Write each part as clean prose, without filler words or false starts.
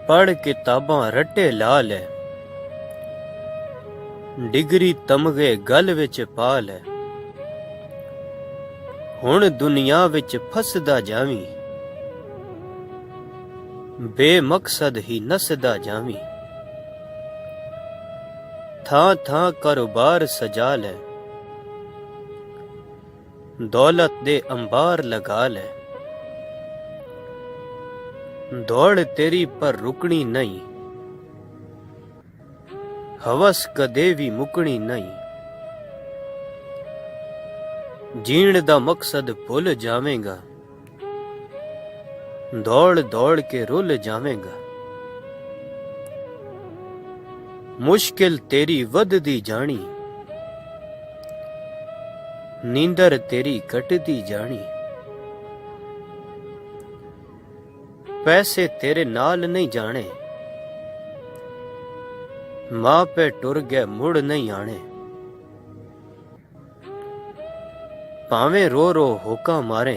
पढ़ किताबां रटे ला लै, डिगरी तमगे गल विच पा लै। हुण दुनिया विच फसदा जावीं, बेमकसद ही नसदा जावीं। थां थां कारोबार सजा लै, दौलत दे अंबार लगा लै। दौड़ तेरी पर रुकनी नहीं, हवस कदे भी मुकनी नहीं। जीण दा मकसद भुल जावेंगा, दौड़ दौड़ के रुल जावेंगा। मुश्किल तेरी वधदी जानी, नींदर तेरी घटदी जानी। पैसे तेरे नाल नहीं जाने, मां पे टुर गए मुड़ नहीं आने। भावें रो रो होका मारे,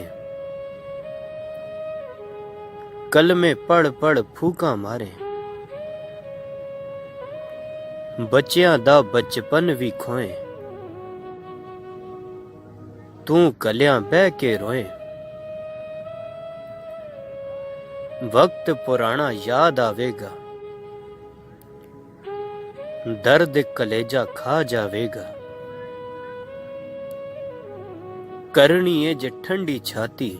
कलमे पढ़ पढ़ फूका मारे। बच्चियां दा बचपन भी खोए, तू कलियां बह के रोए। वक्त पुराना याद आवेगा, दर्द कलेजा खा जावेगा। करनी है जे ठंडी छाती,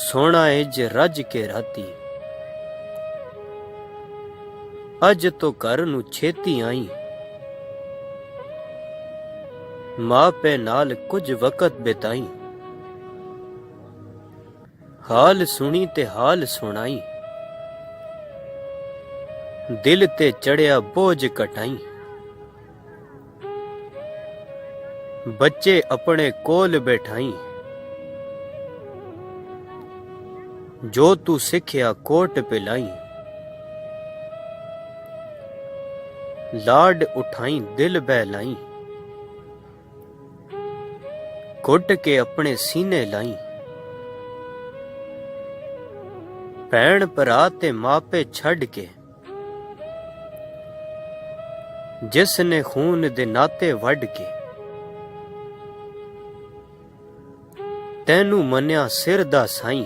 सोना है जे रज के राती। अज तो घर नू छेती आई, मां पे नाल कुछ वक़्त बिताई। हाल सुनी ते हाल सुनाई, दिल ते चढ़िया बोझ कटाई। बच्चे अपने कोल बैठाई, जो तू सिखिया कोट पिलाई। लाड उठाई दिल बहलाई, घुट के अपने सीने लाई। भैन भरा ते मापे छड़ के, जिसने खून दे नाते वड के। तैनू मन्या सिर दा साईं,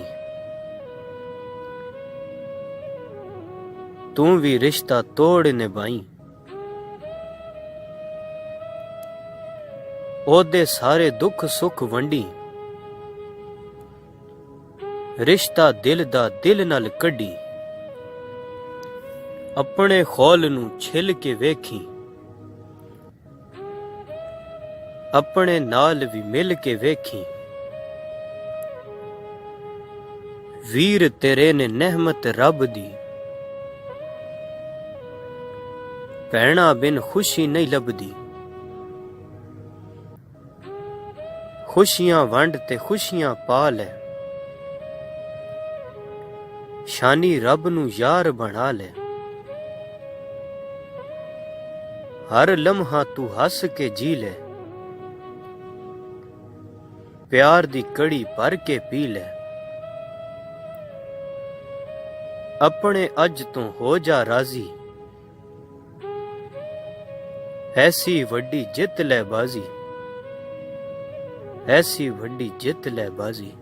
तू भी रिश्ता तोड़ निभाई। ओदे सारे दुख सुख वंडी, रिश्ता दिल दा दिल नाल कड्डी। अपने खौल नू छिल के वेखी, अपने नाल भी मिल के वेखी। वीर तेरे ने नेहमत रब दी, भैणा बिन खुशी नहीं लभदी। खुशियां वंड ते खुशियां पा लै, शानी रब नू यार बना ले। हर लम्हा तू हस के जी ले, प्यार दी कड़ी भर के पी ले। अपने अज तो हो जा राजी, ऐसी वड्डी जित ले बाजी, ऐसी वड्डी जित ले बाजी।